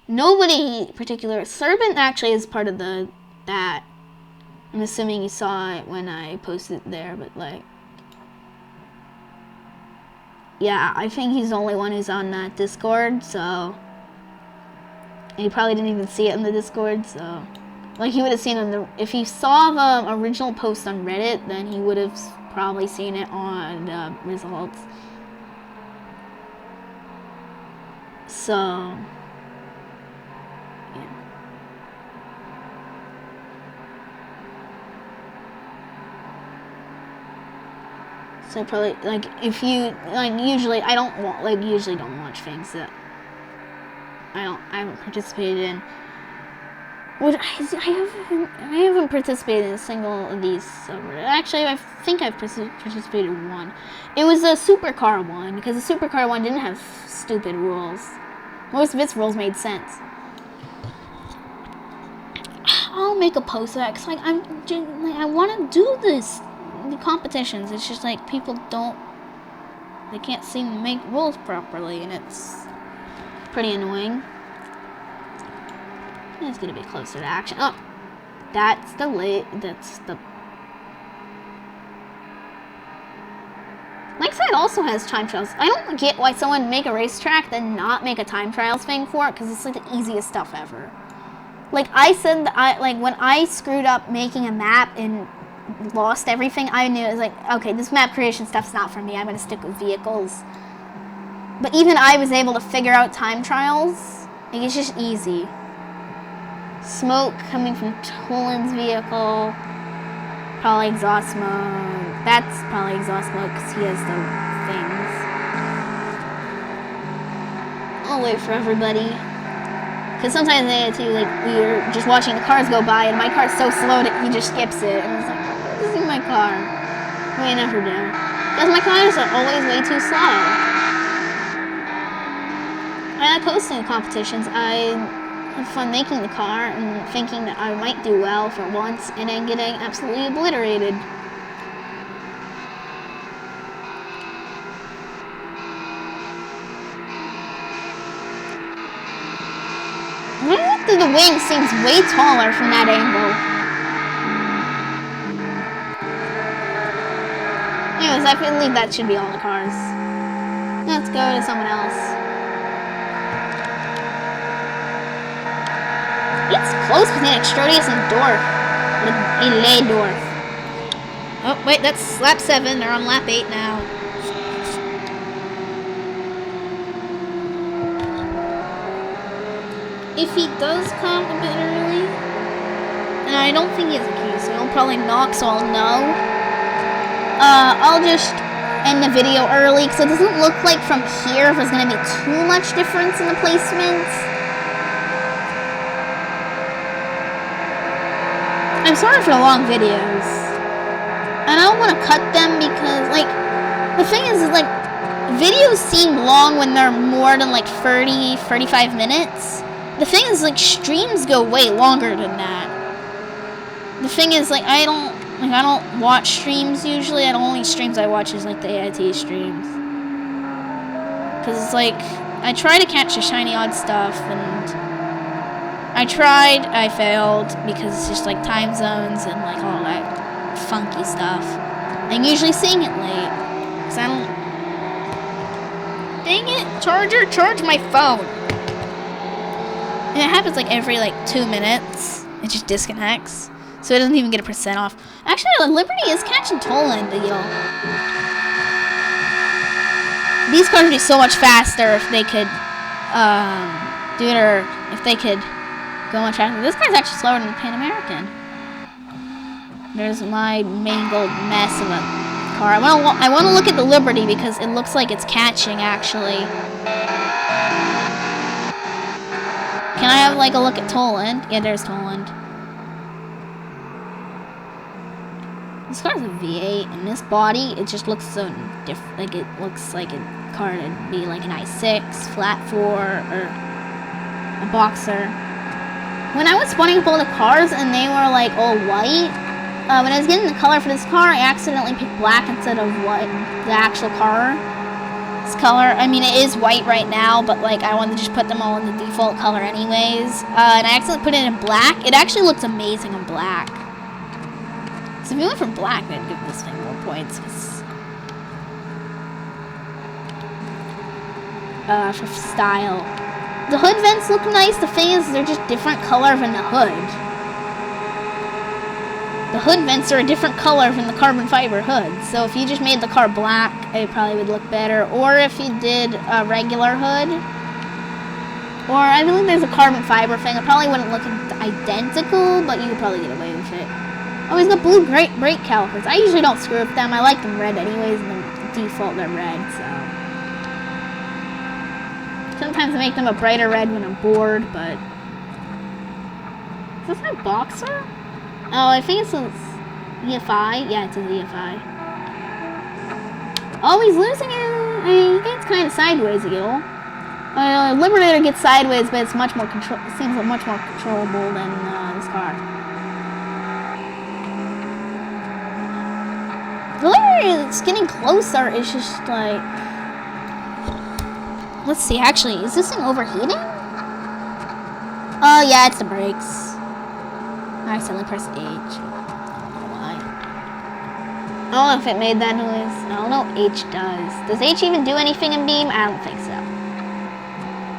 nobody particular, Serpent actually is part of that. I'm assuming you saw it when I posted it there, but like, yeah, I think he's the only one who's on that Discord, so. And he probably didn't even see it in the Discord, so. Like, he would have seen it if he saw the original post on Reddit, then he would have probably seen it on the results. So. Yeah. So probably, like, if you, like, usually don't watch things that I haven't participated in. I haven't participated in a single of these subreddits. Actually, I think I've participated in one. It was a supercar one, because the supercar one didn't have stupid rules. Most of its rules made sense. I'll make a post of that, because, like, I want to do this. The competitions, it's just like people they can't seem to make rules properly, and it's pretty annoying. It's gonna be closer to action. Oh, that's the Lakeside also has time trials. I don't get why someone make a racetrack then not make a time trials thing for it, because it's like the easiest stuff ever. Like I said, when I screwed up making a map and lost everything, I knew it was like, okay, this map creation stuff's not for me. I'm gonna stick with vehicles. But even I was able to figure out time trials. Like, it's just easy. Smoke coming from Toland's vehicle. Probably exhaust smoke. That's probably exhaust smoke because he has the things. I'll wait for everybody. Because sometimes they too, like, we're just watching the cars go by and my car's so slow that he just skips it. And it's like, this is my car. We never do. Because my cars are always way too slow. I like hosting competitions. I have fun making the car and thinking that I might do well for once and then getting absolutely obliterated. The wing seems way taller from that angle. Anyways, I believe that should be all the cars. Let's go to someone else. It's close between Extrodius and Dorf. With a Dorf. Oh, wait, that's lap 7. They're on lap 8 now. If he does come a bit early, and I don't think he has a key, so he'll probably knock, so I'll know. I'll just end the video early, because it doesn't look like from here if there's going to be too much difference in the placements. I'm sorry for the long videos. And I don't want to cut them because, like, the thing is, like, videos seem long when they're more than, like, 30, 35 minutes. The thing is, like, streams go way longer than that. The thing is, like, I don't watch streams usually. The only streams I watch is, like, the AIT streams. Because it's, like, I try to catch the shiny odd stuff, and I tried, I failed, because it's just, like, time zones and, like, all that funky stuff. I'm usually seeing it late, because I don't... Dang it, charger, charge my phone. And it happens like every 2 minutes. It just disconnects. So it doesn't even get a % off. Actually, Liberty is catching Toland deal. These cars would be so much faster if they could if they could go much faster. This car's actually slower than the Pan American. There's my mangled mess of a car. I want to look at the Liberty because it looks like it's catching actually. Can I have, like, a look at Toland? Yeah, there's Toland. This car's a V8, and this body, it just looks so different. Like, it looks like a car to be like an i6, flat 4, or a Boxer. When I was spawning up all the cars and they were like all white, when I was getting the color for this car, I accidentally picked black instead of what the actual car's color. I mean, it is white right now, but like I wanted to just put them all in the default color anyways. And I accidentally put it in black. It actually looks amazing in black. So if you went for black, I'd give this thing more points. For style. The hood vents look nice. The thing is, they're just different color than the hood. The hood vents are a different color from the carbon fiber hood. So if you just made the car black, it probably would look better. Or if you did a regular hood. Or I believe there's a carbon fiber thing. It probably wouldn't look identical, but you could probably get away with it. Oh, he's got blue brake calipers. I usually don't screw with them. I like them red anyways, and the default they're red, so. Sometimes I make them a brighter red when I'm bored, but. Is this my Boxer? Oh, I think it's an EFI. Yeah, it's an EFI. Oh, he's losing it. He gets kind of sideways, Liberator gets sideways, but it's much more seems much more controllable than this car. The Liberator is getting closer. It's just like. Let's see. Actually, is this thing overheating? Oh yeah, it's the brakes. I accidentally pressed H. I don't know why. I don't know if it made that noise. I don't know if H does. Does H even do anything in Beam? I don't think so.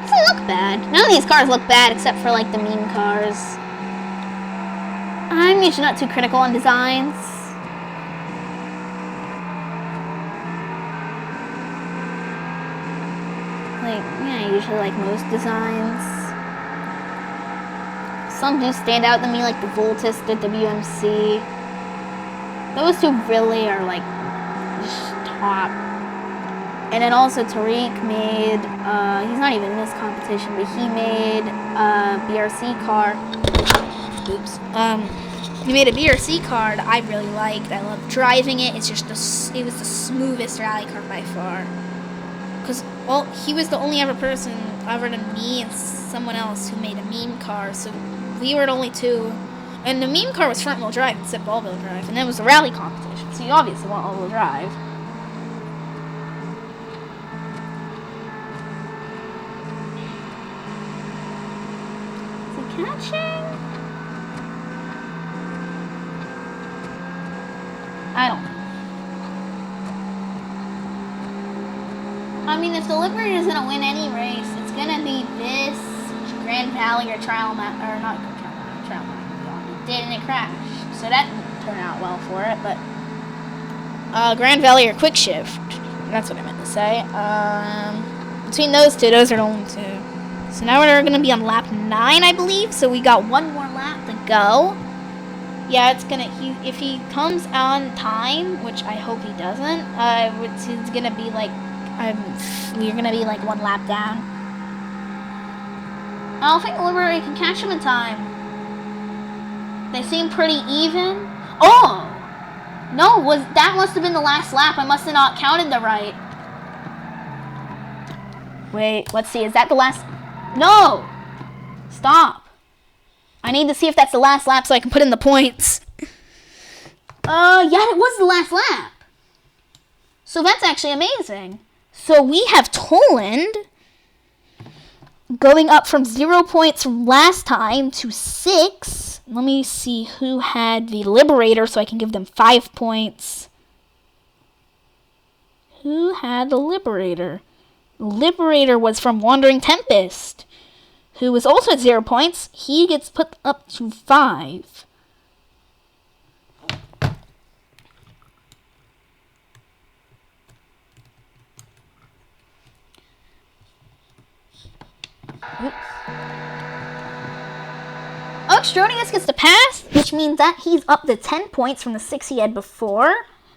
Doesn't look bad. None of these cars look bad except for like the meme cars. I'm usually not too critical on designs. Like, yeah, I usually like most designs. Some do stand out to me, like the Voltus, the WMC. Those two really are like just top. And then also Tariq made, he's not even in this competition, but he made a BRC car. Oops. He made a BRC car that I really liked. I loved driving it. It's just it was the smoothest rally car by far. Because, well, he was the only other person other than me and someone else who made a meme car, so we were the only two. And the meme car was front-wheel drive instead of all-wheel drive, and then it was a rally competition, so you obviously want all-wheel drive. Is he catching? I don't know. I mean, if the Liberator is going to win any race, it's going to be this Grand Valley or Trial Map, or not Trial Map, it did and it crashed. So that didn't turn out well for it, but Grand Valley or Quick Shift, that's what I meant to say. Between those two, those are the only two. So now we're going to be on lap 9, I believe, so we got one more lap to go. Yeah, it's going to, if he comes on time, which I hope he doesn't, it's going to be like, we're going to be like one lap down. I don't think Liberator can catch him in time. They seem pretty even. Oh! No, that must have been the last lap. I must have not counted the right. Wait, let's see. Is that the last? No! Stop. I need to see if that's the last lap so I can put in the points. Yeah, it was the last lap. So that's actually amazing. So we have Toland going up from 0 points from last time to 6. Let me see who had the Liberator so I can give them 5 points. Who had the Liberator? The Liberator was from Wandering Tempest, who was also at 0 points. He gets put up to 5. Oops. Oxtronius gets the pass, which means that he's up to 10 points from the 6 he had before.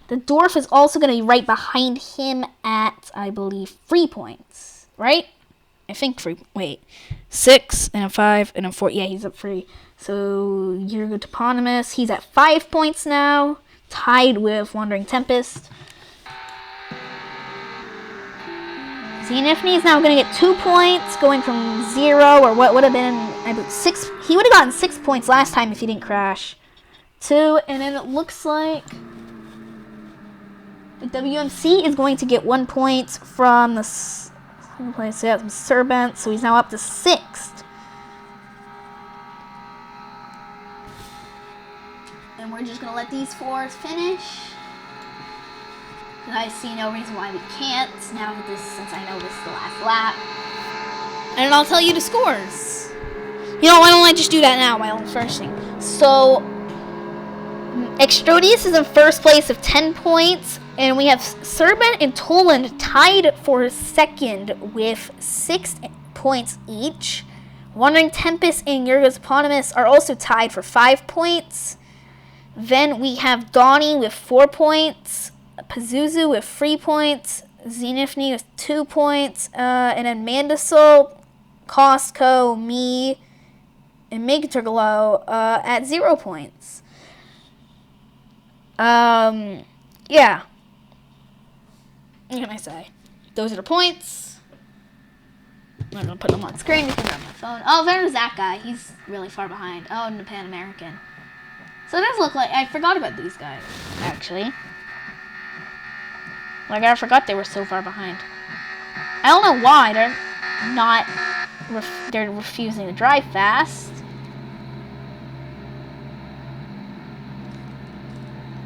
The Dwarf is also going to be right behind him at, I believe, 3 points. Right? I think 3. Wait. 6 and a 5 and a 4. Yeah, he's up 3. So, you're Toponymous. He's at 5 points now. tied with Wandering Tempest. Zenithny is now going to get 2 points, going from 0, or what would have been, I believe, 6. He would have gotten 6 points last time if he didn't crash. 2, and then it looks like the WMC is going to get 1 point from the Serpent, so he's now up to 6th. And we're just going to let these 4s finish. I see no reason why we can't now that since I know this is the last lap. And I'll tell you the scores. You know, why don't I just do that now while I'm finishing? So, Extrodius is in first place of 10 points, and we have Serpent and Toland tied for second with 6 points each. Wandering Tempest and Yurga's Eponymous are also tied for 5 points. Then we have Donnie with 4 points. Pazuzu with 3 points, Zenithny with 2 points, and then Mandasol, Costco, me, and Megterglow at 0 points. Yeah. What can I say? Those are the points. I'm not going to put them on screen because they're on my phone. Oh, there's that guy. He's really far behind. Oh, and the Pan American. So it does look like... I forgot about these guys, actually. Like, I forgot they were so far behind. I don't know why. They're not... they're refusing to drive fast.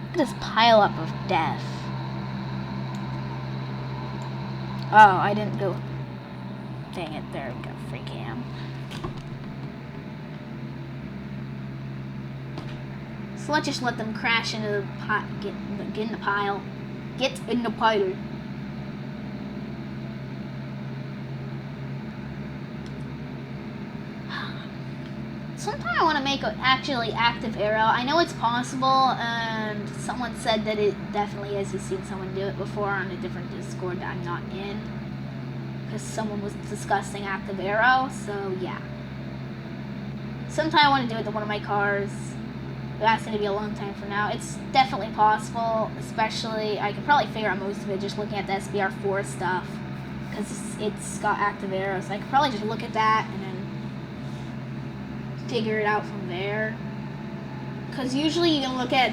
Look at this pile-up of death. Oh, I didn't go... Dang it, there we go. Free cam. So let's just let them crash into the pile. Get in the pile. Get in the pile. Sometime I want to make an actually active arrow. I know it's possible, and someone said that it definitely is. He's seen someone do it before on a different Discord that I'm not in. Because someone was discussing active arrow, so yeah. Sometime I want to do it to one of my cars. That's going to be a long time from now. It's definitely possible, especially, I could probably figure out most of it just looking at the SBR4 stuff, because it's got active arrows. So I could probably just look at that and then figure it out from there. Because usually you can look at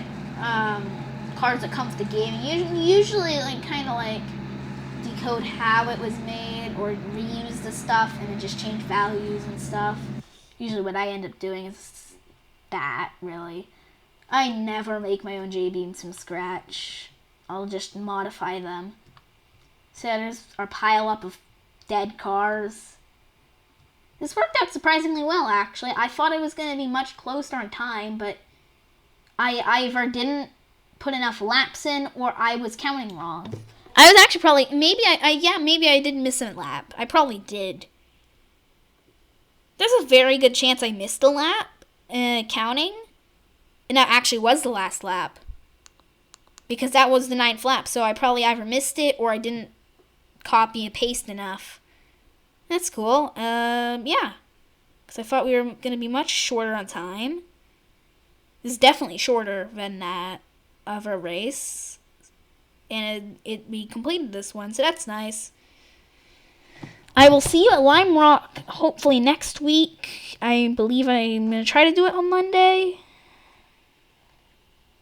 cars that come with the game, and usually like kind of like decode how it was made or reuse the stuff and then just change values and stuff. Usually what I end up doing is that, really. I never make my own J-beams from scratch. I'll just modify them. So there's our pile up of dead cars. This worked out surprisingly well, actually. I thought it was going to be much closer on time, but I either didn't put enough laps in or I was counting wrong. I was actually probably, maybe I did miss a lap. I probably did. There's a very good chance I missed a lap counting. And that actually was the last lap. Because that was the 9th lap. So I probably either missed it or I didn't copy and paste enough. That's cool. Yeah. Because I thought we were going to be much shorter on time. This is definitely shorter than that other race. And we completed this one. So that's nice. I will see you at Lime Rock hopefully next week. I believe I'm going to try to do it on Monday.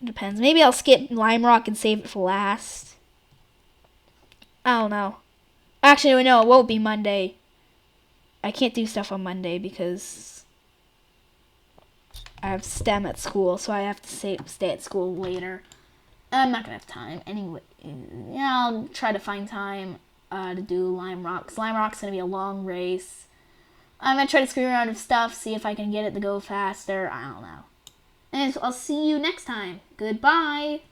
Depends. Maybe I'll skip Lime Rock and save it for last. I don't know. Actually, no, it won't be Monday. I can't do stuff on Monday because I have STEM at school, so I have to stay at school later. I'm not going to have time. Anyway, yeah, I'll try to find time to do Lime Rock. 'Cause Lime Rock's going to be a long race. I'm going to try to screw around with stuff, see if I can get it to go faster. I don't know. And I'll see you next time. Goodbye.